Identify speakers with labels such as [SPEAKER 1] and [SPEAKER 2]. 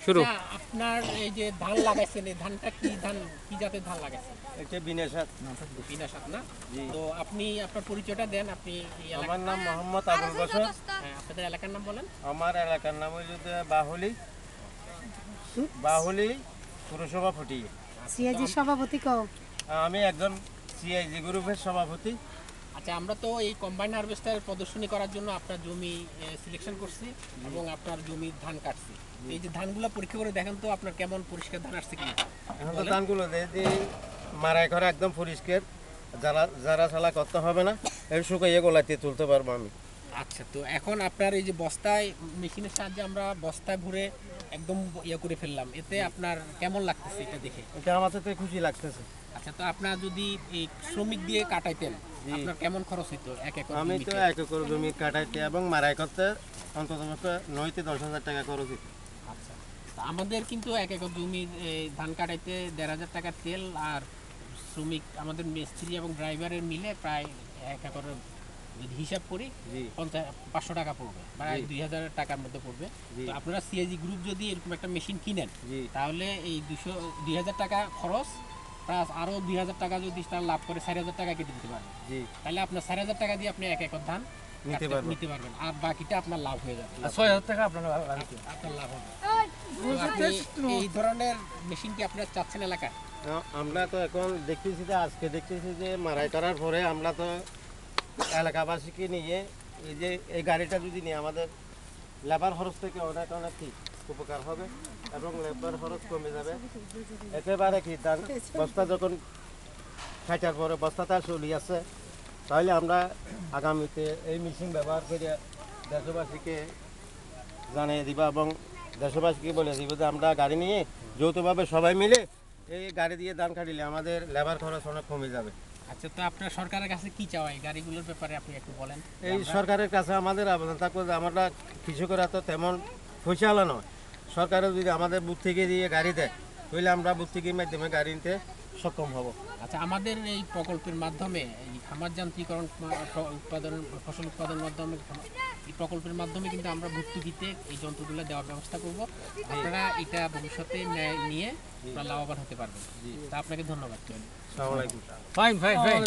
[SPEAKER 1] শুরু।
[SPEAKER 2] আচ্ছা, আপনার এই যে ধান লাগাইছেন, এই ধানটা কি ধান, কি জাতের ধান লাগাইছেন?
[SPEAKER 3] এটা বিনেশাত।
[SPEAKER 2] বিনাশাত না?
[SPEAKER 3] জি।
[SPEAKER 2] তো আপনি আপনার পরিচয়টা দেন, আপনি এই
[SPEAKER 3] আমার নাম মোহাম্মদ আবুল বশর।
[SPEAKER 2] হ্যাঁ, আপনাদের এলাকার নাম বলেন।
[SPEAKER 3] আমার এলাকার নাম হইল বাহুলি, বাহুলি পুরসভা ফটিয়ে।
[SPEAKER 4] সিআইজি সভাপতি কও।
[SPEAKER 3] আমি একজন সিআইজি গ্রুপের সভাপতি।
[SPEAKER 2] আচ্ছা, আমরা তো এই কম্বাইন হারভেস্টার প্রদর্শনী করার জন্য আপনার জমি সিলেকশন করছি এবং আপনার জমির ধান কাটছি। এই যে ধানগুলো পরীক্ষা করে দেখেন তো আপনার কেমন পরিষ্কার ধান আসছে কিনা।
[SPEAKER 3] এখন তো ধানগুলো মারাই করা একদম পরিষ্কার, যারা চালা করতে হবে না, এই শুকাইয়ে গোলাতে তুলতে পারবো আমি।
[SPEAKER 2] আচ্ছা, তো এখন আপনার এই যে বস্তায়, মেশিনের সাহায্যে আমরা বস্তায় ভরে একদম ইয়ে করে ফেললাম, এতে আপনার কেমন লাগতেছে এটা দেখে?
[SPEAKER 3] এটা আমার সাথে খুশি লাগতেছে।
[SPEAKER 2] আচ্ছা, তো আপনার যদি এই শ্রমিক দিয়ে কাটাইতেন, আপনার কেমন খরচ হইতো এক একর
[SPEAKER 3] আমি তো
[SPEAKER 2] জমিতে?
[SPEAKER 3] 1 একর জমি কাটাইতে এবং মারাই করতে অন্তত 9-10 হাজার টাকা খরচ হইতো।
[SPEAKER 2] আচ্ছা, তো আমাদের কিন্তু এক একর জমির ধান কাটাইতে 1,500 টাকার তেল আর শ্রমিক, আমাদের মিস্ত্রি এবং ড্রাইভারের মিলে প্রায় এক একরের যদি হিসাব করি
[SPEAKER 3] জি
[SPEAKER 2] 500 টাকা পড়বে, প্রায়
[SPEAKER 3] জি।
[SPEAKER 2] 2,000 টাকার মধ্যে পড়বে।
[SPEAKER 3] জি।
[SPEAKER 2] তো আপনারা সিএজি গ্রুপ যদি এরকম একটা মেশিন কিনেন,
[SPEAKER 3] জি
[SPEAKER 2] তাহলে এই 2,000 টাকা খরচ প্লাস আরও 2,000 টাকা যদি তারা লাভ করে 4,000 টাকা কেটে দিতে পারবেন।
[SPEAKER 3] জি
[SPEAKER 2] তাহলে আপনার 4,000 টাকা দিয়ে আপনি এক একর ধান
[SPEAKER 3] নিতে পারবো।
[SPEAKER 2] নিতে পারবেন, আর বাকিটা আপনার লাভ হয়ে যাবে,
[SPEAKER 1] 6,000 টাকা আপনার
[SPEAKER 2] আপনার লাভ হবে। তো আপনি এই ধরনের মেশিন কি আপনারা চাচ্ছেন এলাকায়?
[SPEAKER 3] আমরা তো এখন দেখতেছি যে আজকে দেখতেছি যে মারাই করার পরে আমরা তো এলাকাবাসীকে নিয়ে এই যে এই গাড়িটা যদি নিয়ে আমাদের লেবার খরচ থেকে অনেক অনেক কি উপকার হবে এবং লেবার খরচ কমে যাবে। একেবারে কি ধান বস্তা যখন খাইটার পরে বস্তাটা চলি আছে, তাহলে আমরা আগামীতে এই মেশিন ব্যবহার করে দেশবাসীকে জানিয়ে দিবা এবং দেশবাসীকে বলে দিব যে আমরা গাড়ি নিয়ে যৌথভাবে সবাই মিলে এই গাড়ি দিয়ে ধান কাটিলে আমাদের লেবার খরচ অনেক কমে যাবে।
[SPEAKER 2] আচ্ছা, তো আপনার সরকারের কাছে কি চাওয়া এই গাড়িগুলোর ব্যাপারে আপনি একটু বলেন।
[SPEAKER 3] এই সরকারের কাছে আমাদের আবেদন থাকবে যে আমরা কৃষকরা তো তেমন পয়সাওয়ালা নয়, সরকারও যদি আমাদের বুথ থেকে দিয়ে গাড়ি দেয় তাহলে আমরা বুথ থেকে মাধ্যমে গাড়ি নিতে সক্ষম হব।
[SPEAKER 2] আচ্ছা, আমাদের এই প্রকল্পের মাধ্যমে এই খামার যান্ত্রিকরণ উৎপাদন, ফসল উৎপাদনের মাধ্যমে, এই প্রকল্পের মাধ্যমে কিন্তু আমরা ভর্তুকিতে এই যন্ত্রগুলো দেওয়ার ব্যবস্থা করব। আপনারা এটা ভবিষ্যতে নিয়ে আপনারা লাভবান হতে পারবেন। তা আপনাকে ধন্যবাদ।
[SPEAKER 3] আসসালামু আলাইকুম।
[SPEAKER 1] Fine fine fine.